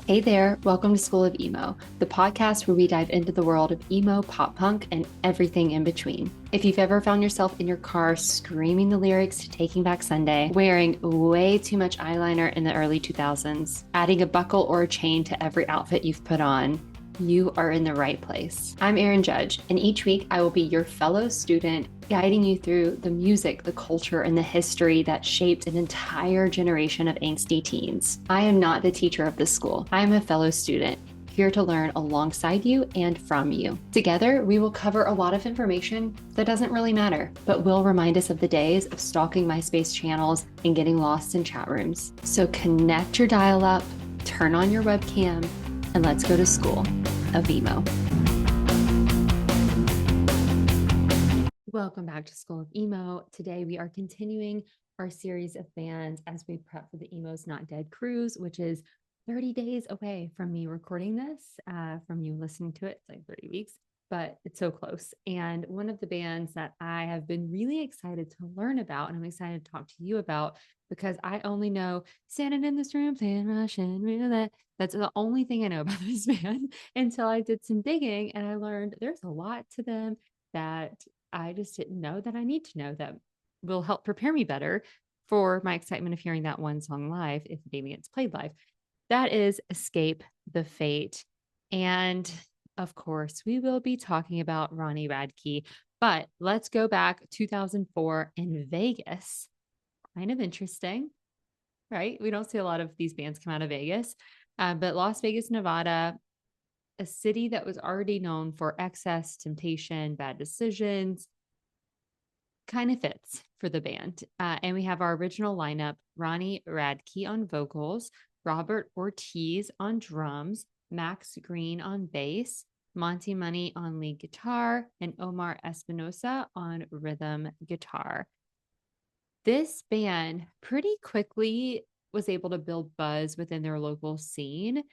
Hey there, welcome to School of Emo, the podcast where we dive into the world of emo, pop punk, and everything in between. If you've ever found yourself in your car screaming the lyrics to Taking Back Sunday, wearing way too much eyeliner in the early 2000s, adding a buckle or a chain to every outfit you've put on, you are in the right place. I'm Erin Judge, and each week I will be your fellow student, guiding you through the music, the culture, and the history that shaped an entire generation of angsty teens. I am not the teacher of this school. I am a fellow student, here to learn alongside you and from you. Together, we will cover a lot of information that doesn't really matter, but will remind us of the days of stalking MySpace channels and getting lost in chat rooms. So connect your dial up, turn on your webcam, and let's go to School of Emo. Welcome back to School of Emo. Today we are continuing our series of bands as we prep for the Emo's Not Dead cruise, which is 30 days away from me recording this, from you listening to it. It's like 30 weeks, but it's so close. And one of the bands that I have been really excited to learn about, and I'm excited to talk to you about, because I only know Standing in This Room playing Russian roulette. That's the only thing I know about this band until I did some digging and I learned there's a lot to them that I just didn't know that I need to know that will help prepare me better for my excitement of hearing that one song live if maybe it's played live. That is Escape the Fate. And of course, we will be talking about Ronnie Radke, but let's go back 2004 in Vegas. Kind of interesting, right? We don't see a lot of these bands come out of Vegas, but Las Vegas, Nevada, a city that was already known for excess, temptation, bad decisions, kind of fits for the band. And we have our original lineup: Ronnie Radke on vocals, Robert Ortiz on drums, Max Green on bass, Monty Money on lead guitar, and Omar Espinosa on rhythm guitar. This band pretty quickly was able to build buzz within their local scene.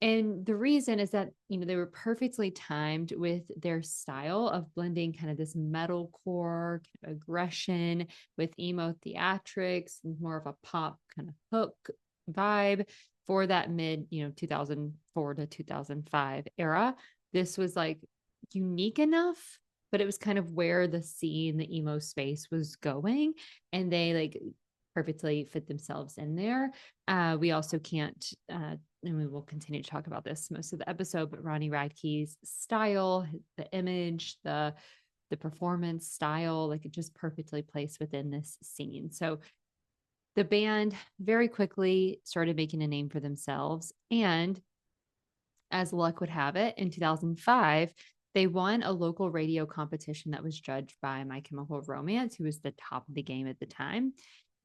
And the reason is that, they were perfectly timed with their style of blending kind of this metalcore kind of aggression with emo theatrics, more of a pop kind of hook vibe for that mid, 2004 to 2005 era. This was like unique enough, but it was kind of where the scene, the emo space was going. And they like perfectly fit themselves in there. We also can't, and we will continue to talk about this most of the episode, but Ronnie Radke's style, the image, the performance style, like it just perfectly placed within this scene. So the band very quickly started making a name for themselves. And as luck would have it, in 2005, they won a local radio competition that was judged by My Chemical Romance, who was the top of the game at the time.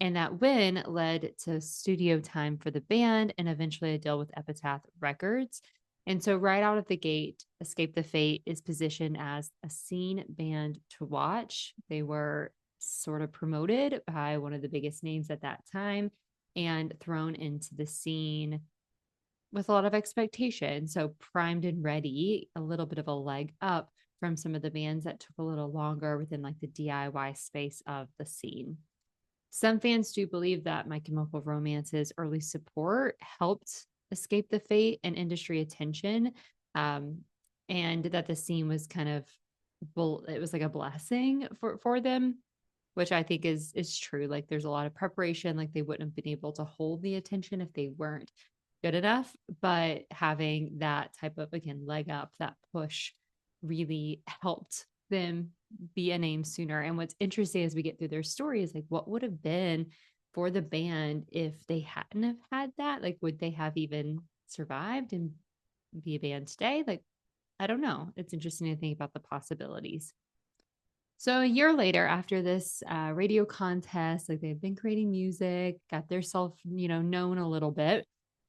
And that win led to studio time for the band and eventually a deal with Epitaph Records. And so, right out of the gate, Escape the Fate is positioned as a scene band to watch. They were sort of promoted by one of the biggest names at that time and thrown into the scene with a lot of expectation. So, primed and ready, a little bit of a leg up from some of the bands that took a little longer within like the DIY space of the scene. Some fans do believe that My Chemical Romance's early support helped Escape the Fate and industry attention, and that the scene was kind of, it was like a blessing for them, which I think is true. Like there's a lot of preparation, like they wouldn't have been able to hold the attention if they weren't good enough. But having that type of, again, leg up, that push really helped them be a name sooner. And what's interesting as we get through their story is like, what would have been for the band if they hadn't have had that? Like, would they have even survived and be a band today? Like, I don't know. It's interesting to think about the possibilities. So a year later, after this radio contest, like they've been creating music, got their self, known a little bit.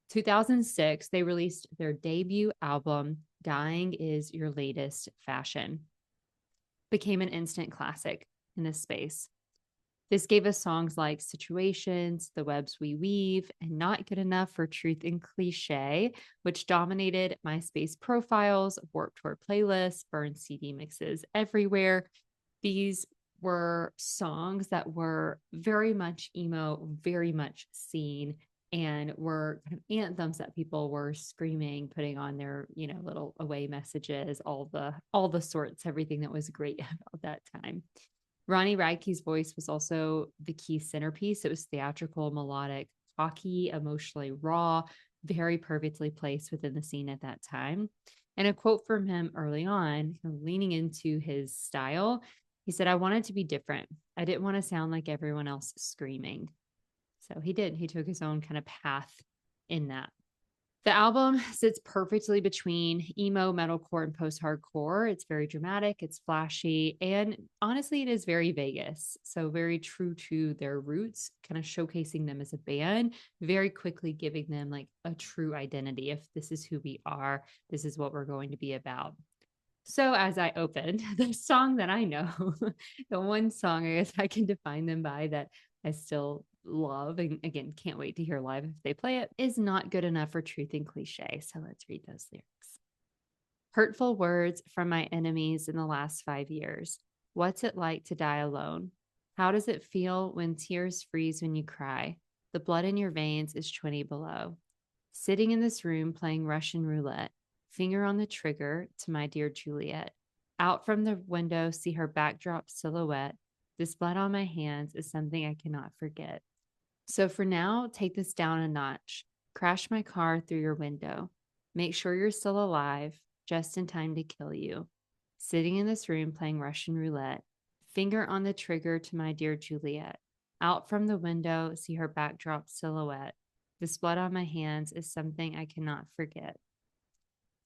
2006, they released their debut album, Dying Is Your Latest Fashion. Became an instant classic in this space. This gave us songs like Situations, The Webs We Weave, and Not Good Enough for Truth and Cliche, which dominated MySpace profiles, Warped Tour playlists, burned CD mixes everywhere. These were songs that were very much emo, very much scene, and were kind of anthems that people were screaming, putting on their, little away messages, all the sorts, everything that was great about that time. Ronnie Radke's voice was also the key centerpiece. It was theatrical, melodic, talky, emotionally raw, very perfectly placed within the scene at that time. And a quote from him early on, leaning into his style, he said, "I wanted to be different. I didn't want to sound like everyone else screaming." So he did. He took his own kind of path in that. The album sits perfectly between emo, metalcore, and post-hardcore. It's very dramatic, it's flashy, and honestly, it is very Vegas. So very true to their roots, kind of showcasing them as a band, very quickly giving them like a true identity. If this is who we are, this is what we're going to be about. So as I opened, the song that I know, the one song I guess I can define them by that I still love, and again, can't wait to hear live if they play it, is Not Good Enough for Truth and Cliche. So let's read those lyrics. Hurtful words from my enemies in the last 5 years. What's it like to die alone? How does it feel when tears freeze when you cry? The blood in your veins is 20 below. Sitting in this room playing Russian roulette, finger on the trigger to my dear Juliet. Out from the window, see her backdrop silhouette. This blood on my hands is something I cannot forget. So for now, take this down a notch. Crash my car through your window. Make sure you're still alive, just in time to kill you. Sitting in this room playing Russian roulette, finger on the trigger to my dear Juliet. Out from the window, see her backdrop silhouette. This blood on my hands is something I cannot forget.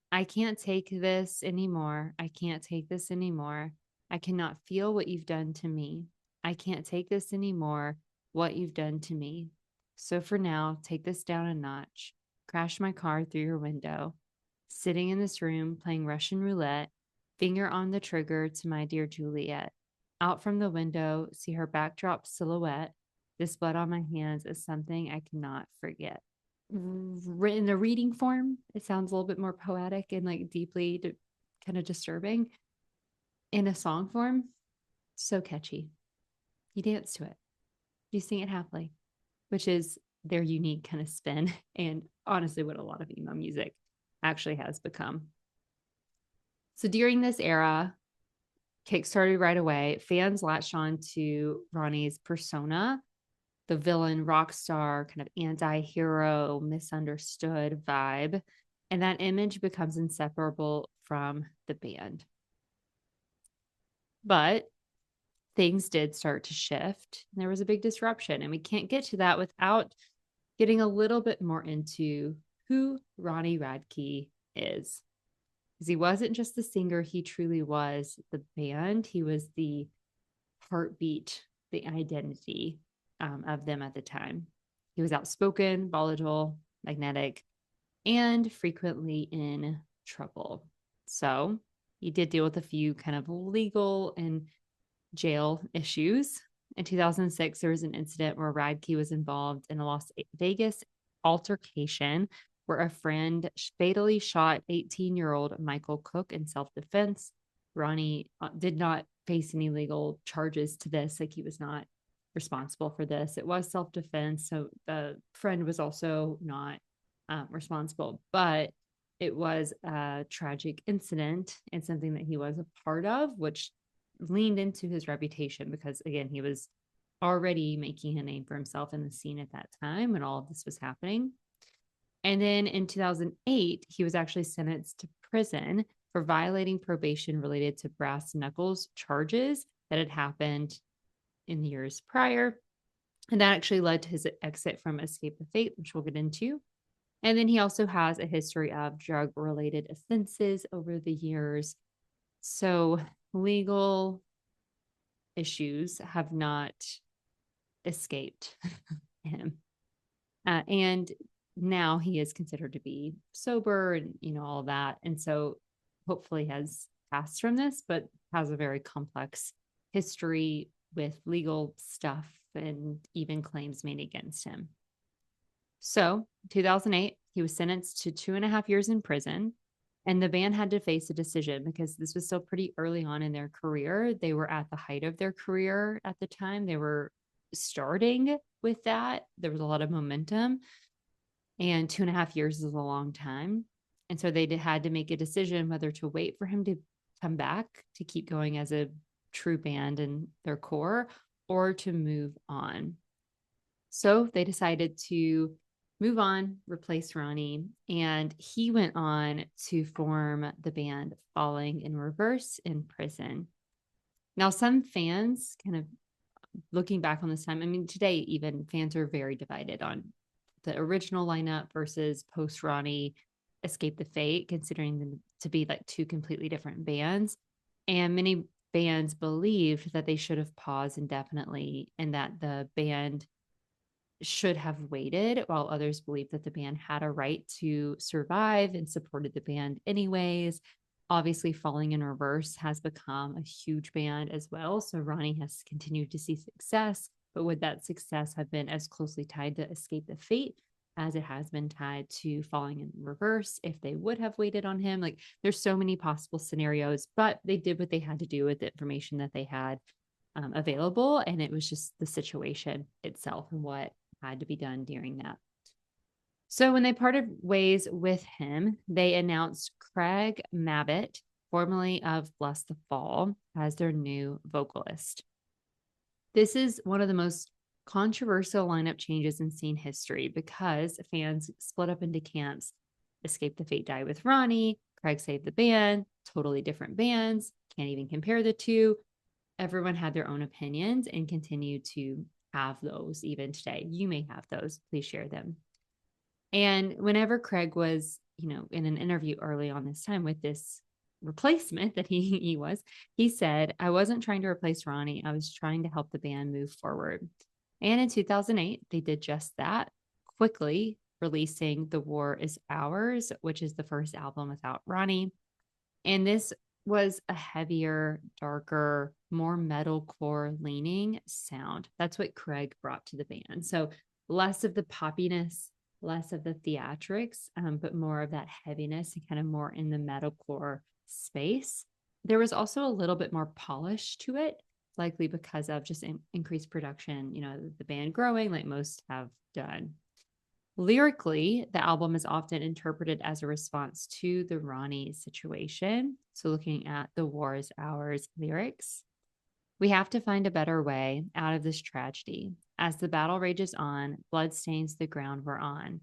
I can't take this anymore. I can't take this anymore. I cannot feel what you've done to me. I can't take this anymore, what you've done to me. So for now, take this down a notch. Crash my car through your window. Sitting in this room playing Russian roulette, finger on the trigger to my dear Juliet. Out from the window, see her backdrop silhouette. This blood on my hands is something I cannot forget. Written in a reading form, it sounds a little bit more poetic and like deeply kind of disturbing. In a song form, so catchy. You dance to it, you sing it happily, which is their unique kind of spin, and honestly what a lot of emo music actually has become. So during this era, kickstarted right away, fans latched on to Ronnie's persona, the villain, rock star, kind of anti-hero, misunderstood vibe. And that image becomes inseparable from the band. But things did start to shift. There was a big disruption. And we can't get to that without getting a little bit more into who Ronnie Radke is. Because he wasn't just the singer, he truly was the band. He was the heartbeat, the identity of them at the time. He was outspoken, volatile, magnetic, and frequently in trouble. So he did deal with a few kind of legal and jail issues. In 2006, there was an incident where Radke was involved in a Las Vegas altercation where a friend fatally shot 18-year-old Michael Cook in self-defense. Ronnie did not face any legal charges to this. Like, he was not responsible for this. It was self-defense. So the friend was also not responsible, but it was a tragic incident and something that he was a part of, which leaned into his reputation because, again, he was already making a name for himself in the scene at that time when all of this was happening. And then in 2008, he was actually sentenced to prison for violating probation related to brass knuckles charges that had happened in the years prior. And that actually led to his exit from Escape the Fate, which we'll get into. And then he also has a history of drug-related offenses over the years. So legal issues have not escaped him. And now he is considered to be sober and, all of that. And so hopefully has passed from this, but has a very complex history with legal stuff and even claims made against him. So 2008, he was sentenced to 2.5 years in prison. And the band had to face a decision because this was still pretty early on in their career. They were at the height of their career at the time. They were starting with that. There was a lot of momentum. And 2.5 years is a long time. And so they had to make a decision whether to wait for him to come back to keep going as a true band in their core or to move on. So they decided to move on, replace Ronnie, and he went on to form the band Falling in Reverse in prison. Now, some fans kind of looking back on this time, I mean, today even fans are very divided on the original lineup versus post Ronnie Escape the Fate, considering them to be like two completely different bands. And many bands believed that they should have paused indefinitely and that the band should have waited, while others believed that the band had a right to survive and supported the band anyways. Obviously, Falling in Reverse has become a huge band as well. So Ronnie has continued to see success, but would that success have been as closely tied to Escape the Fate as it has been tied to Falling in Reverse if they would have waited on him? Like, there's so many possible scenarios, but they did what they had to do with the information that they had available. And it was just the situation itself and what had to be done during that. So when they parted ways with him, they announced Craig Mabbitt, formerly of Bless the Fall, as their new vocalist. This is one of the most controversial lineup changes in scene history because fans split up into camps. Escape the Fate died with Ronnie, Craig saved the band, totally different bands, can't even compare the two. Everyone had their own opinions and continue to have those even today. You may have those. Please share them. And whenever Craig was, in an interview early on this time with this replacement that he said, I wasn't trying to replace Ronnie. I was trying to help the band move forward. And in 2008, they did just that, quickly releasing The War Is Ours, which is the first album without Ronnie. And this was a heavier, darker, more metalcore leaning sound. That's what Craig brought to the band. So less of the poppiness, less of the theatrics, but more of that heaviness and kind of more in the metalcore space. There was also a little bit more polish to it, likely because of just increased production, the band growing like most have done. Lyrically, the album is often interpreted as a response to the Ronnie situation. So, looking at The War Is Ours lyrics, we have to find a better way out of this tragedy. As the battle rages on, blood stains the ground we're on.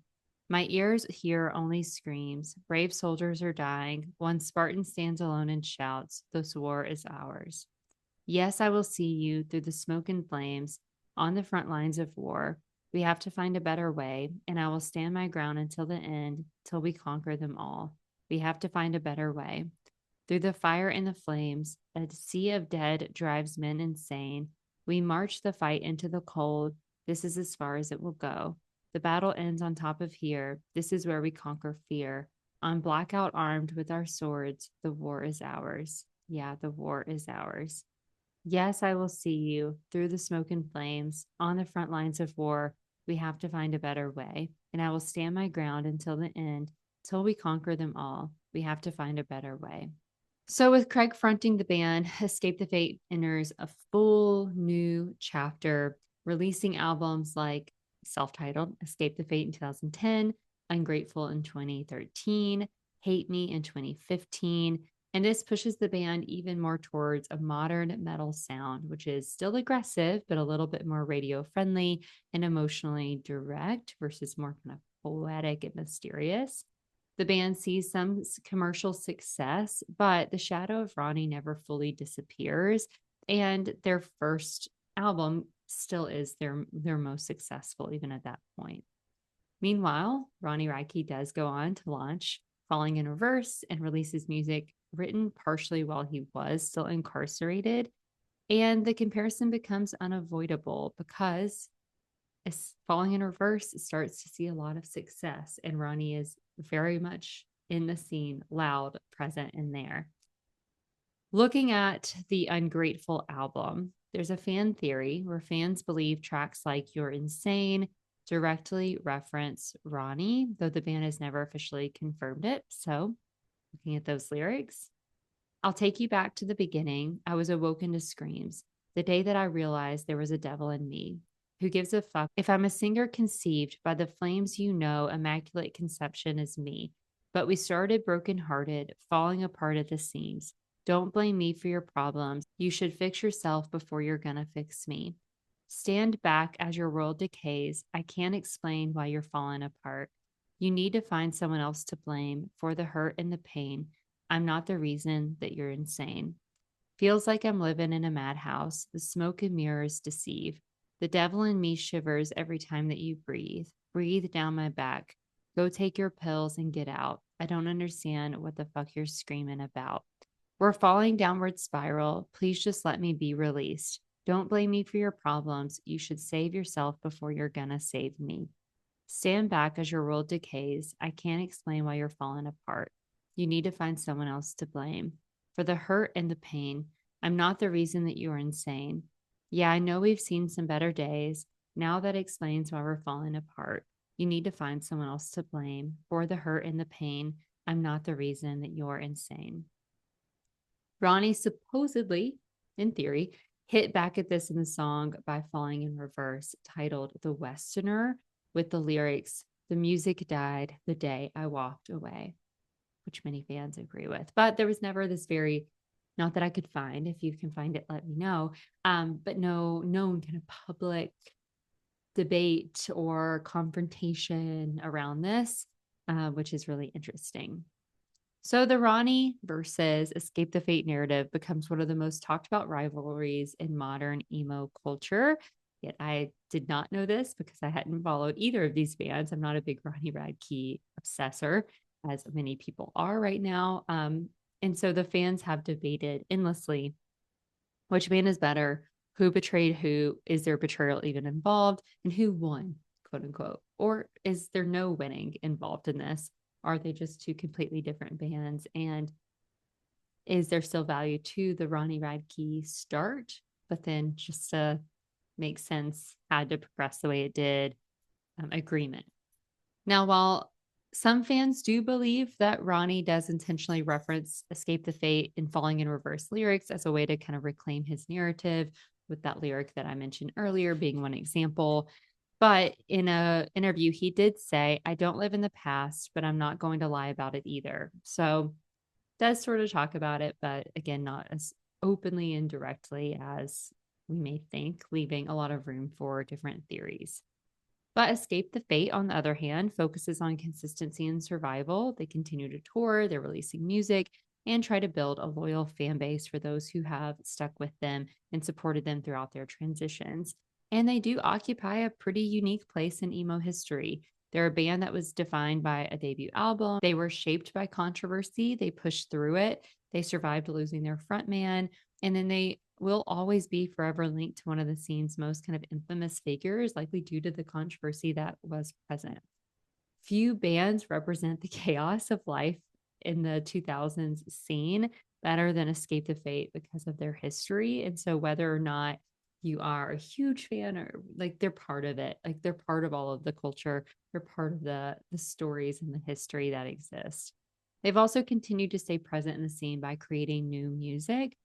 My ears hear only screams. Brave soldiers are dying. One Spartan stands alone and shouts, this war is ours. Yes, I will see you through the smoke and flames on the front lines of war. We have to find a better way, and I will stand my ground until the end, till we conquer them all. We have to find a better way. Through the fire and the flames, a sea of dead drives men insane. We march the fight into the cold. This is as far as it will go. The battle ends on top of here. This is where we conquer fear. On blackout armed with our swords, the war is ours. Yeah, the war is ours. Yes, I will see you through the smoke and flames on the front lines of war. We have to find a better way, and I will stand my ground until the end, till we conquer them all. We have to find a better way. So, with Craig fronting the band, Escape the Fate enters a full new chapter, releasing albums like self-titled Escape the Fate in 2010, Ungrateful in 2013, Hate Me in 2015. And this pushes the band even more towards a modern metal sound, which is still aggressive, but a little bit more radio friendly and emotionally direct versus more kind of poetic and mysterious. The band sees some commercial success, but the shadow of Ronnie never fully disappears. And their first album still is their most successful, even at that point. Meanwhile, Ronnie Radke does go on to launch Falling in Reverse and releases music written partially while he was still incarcerated. And the comparison becomes unavoidable because as Falling in Reverse starts to see a lot of success, and Ronnie is very much in the scene, loud, present in there. Looking at the Ungrateful album, there's a fan theory where fans believe tracks like You're Insane directly reference Ronnie, though the band has never officially confirmed it. So, looking at those lyrics, I'll take you back to the beginning. I was awoken to screams. The day that I realized there was a devil in me. Who gives a fuck if I'm a singer conceived by the flames? You know, immaculate conception is me. But we started brokenhearted, falling apart at the seams. Don't blame me for your problems. You should fix yourself before you're gonna fix me. Stand back as your world decays. I can't explain why you're falling apart. You need to find someone else to blame for the hurt and the pain. I'm not the reason that you're insane. Feels like I'm living in a madhouse. The smoke and mirrors deceive. The devil in me shivers every time that you breathe. Breathe down my back. Go take your pills and get out. I don't understand what the fuck you're screaming about. We're falling downward spiral. Please just let me be released. Don't blame me for your problems. You should save yourself before you're gonna save me. Stand back as your world decays. I can't explain why you're falling apart. You need to find someone else to blame for the hurt and the pain. I'm not the reason that you're insane. Yeah, I know we've seen some better days. Now that explains why we're falling apart. You need to find someone else to blame for the hurt and the pain. I'm not the reason that you're insane. Ronnie supposedly, in theory, hit back at this in the song by falling in reverse, titled The Westerner, with the lyrics, the music died the day I walked away, which many fans agree with. But there was never this very, not that I could find, if you can find it, let me know, but no known kind of public debate or confrontation around this, which is really interesting. So the Ronnie versus Escape the Fate narrative becomes one of the most talked about rivalries in modern emo culture. Yet I did not know this because I hadn't followed either of these bands. I'm not a big Ronnie Radke obsessor, as many people are right now. And so the fans have debated endlessly which band is better, who betrayed who, is there betrayal even involved, and who won, quote unquote. Or is there no winning involved in this? Are they just two completely different bands? And is there still value to the Ronnie Radke start, but then just to make sense, had to progress the way it did, agreement? Now, while some fans do believe that Ronnie does intentionally reference Escape the Fate in Falling in Reverse lyrics as a way to kind of reclaim his narrative, with that lyric that I mentioned earlier being one example. But in an interview, he did say, I don't live in the past, but I'm not going to lie about it either. So does sort of talk about it, but again, not as openly and directly as we may think, leaving a lot of room for different theories. But Escape the Fate, on the other hand, focuses on consistency and survival. They continue to tour, they're releasing music, and try to build a loyal fan base for those who have stuck with them and supported them throughout their transitions. And they do occupy a pretty unique place in emo history. They're a band that was defined by a debut album. They were shaped by controversy. They pushed through it. They survived losing their frontman. And then they will always be forever linked to one of the scene's most kind of infamous figures, likely due to the controversy that was present. Few bands represent the chaos of life in the 2000s scene better than Escape the Fate because of their history. And so whether or not you are a huge fan or like they're part of it, like they're part of all of the culture, they're part of the stories and the history that exists. They've also continued to stay present in the scene by creating new music,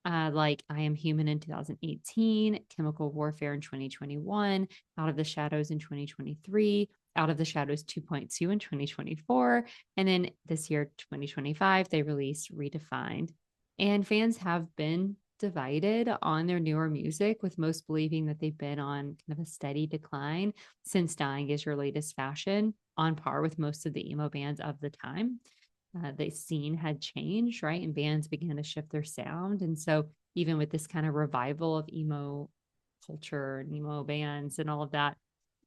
like I Am Human in 2018, Chemical Warfare in 2021, Out of the Shadows in 2023, Out of the Shadows 2.2 in 2024. And then this year, 2025, they released Redefined. And fans have been divided on their newer music, with most believing that they've been on kind of a steady decline since Dying Is Your Latest Fashion, on par with most of the emo bands of the time. The scene had changed, right? And bands began to shift their sound. And so, even with this kind of revival of emo culture and emo bands and all of that,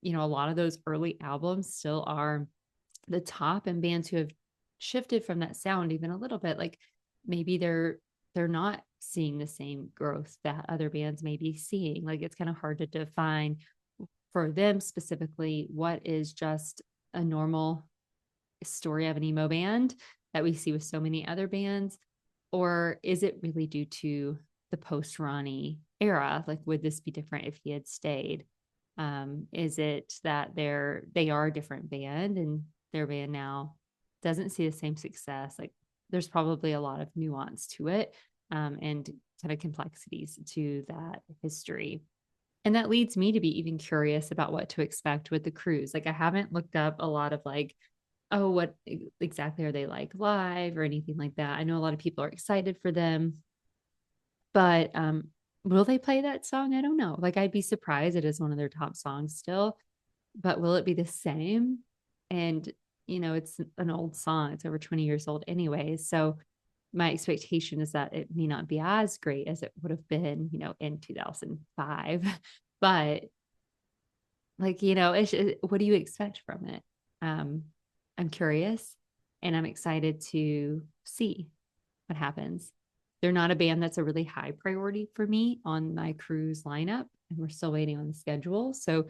you know, a lot of those early albums still are the top, and bands who have shifted from that sound even a little bit, like maybe they're not seeing the same growth that other bands may be seeing. Like it's kind of hard to define for them specifically what is just a normal story of an emo band that we see with so many other bands, or is it really due to the post Ronnie era? Like, would this be different if he had stayed? Is it that they are a different band and their band now doesn't see the same success? Like, there's probably a lot of nuance to it, and kind of complexities to that history. And that leads me to be even curious about what to expect with the cruise. Like I haven't looked up a lot of like, oh, what exactly are they like live or anything like that. I know a lot of people are excited for them, but will they play that song? I don't know. Like I'd be surprised it is one of their top songs still, but will it be the same? And it's an old song. It's over 20 years old anyway. So my expectation is that it may not be as great as it would have been, in 2005. But like, what do you expect from it? Um, I'm curious and I'm excited to see what happens. They're not a band that's a really high priority for me on my cruise lineup, and we're still waiting on the schedule. So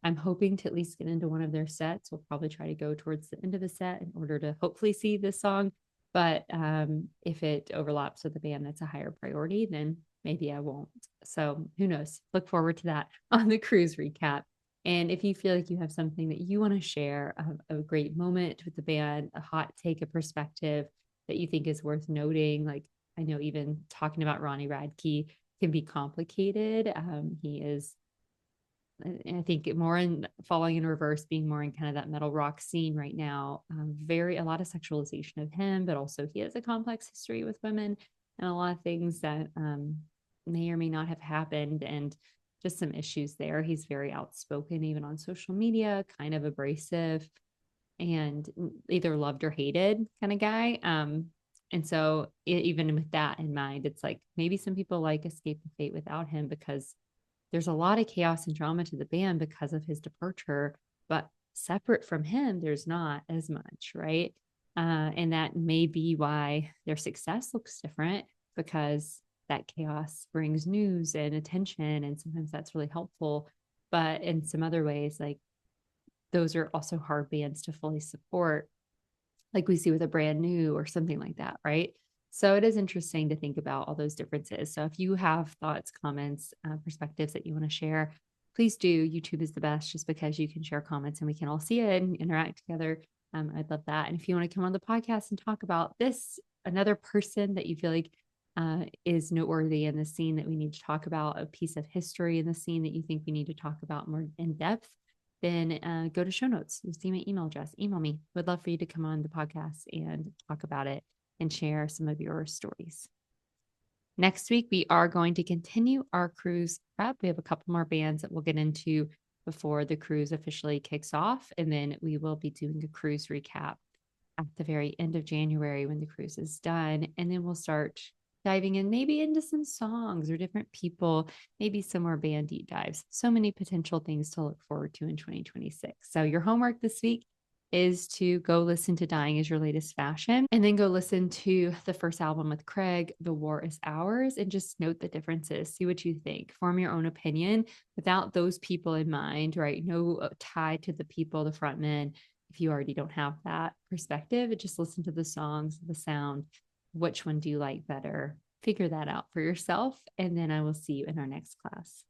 I'm hoping to at least get into one of their sets. We'll probably try to go towards the end of the set in order to hopefully see this song. But if it overlaps with a band that's a higher priority, then maybe I won't. So who knows? Look forward to that on the cruise recap. And if you feel like you have something that you want to share, a great moment with the band, a hot take, a perspective that you think is worth noting, like I know even talking about Ronnie Radke can be complicated. He is, I think, more in falling in reverse, being more in kind of that metal rock scene right now. A lot of sexualization of him, but also he has a complex history with women and a lot of things that may or may not have happened, and just some issues there. He's very outspoken, even on social media, kind of abrasive and either loved or hated kind of guy. And so even with that in mind, it's like maybe some people like Escape the Fate without him because there's a lot of chaos and drama to the band because of his departure, but separate from him, there's not as much, right? And that may be why their success looks different, because that chaos brings news and attention, and sometimes that's really helpful. But in some other ways, like those are also hard bands to fully support, like we see with a brand new or something like that, right? So it is interesting to think about all those differences. So if you have thoughts, comments, perspectives that you want to share, please do. YouTube is the best just because you can share comments and we can all see it and interact together. I'd love that. And if you want to come on the podcast and talk about this, another person that you feel like is noteworthy in the scene that we need to talk about, a piece of history in the scene that you think we need to talk about more in depth, then go to show notes. You see my email address. Email me. Would love for you to come on the podcast and talk about it and share some of your stories. Next week, we are going to continue our cruise prep. We have a couple more bands that we'll get into before the cruise officially kicks off. And then we will be doing a cruise recap at the very end of January when the cruise is done. And then we'll start diving in maybe into some songs or different people, maybe some more band deep dives. So many potential things to look forward to in 2026. So your homework this week is to go listen to Dying Is Your Latest Fashion, and then go listen to the first album with Craig, The War Is Ours, and just note the differences. See what you think. Form your own opinion without those people in mind, right? No tie to the people, the frontmen. If you already don't have that perspective, just listen to the songs, the sound. Which one do you like better? Figure that out for yourself. And then I will see you in our next class.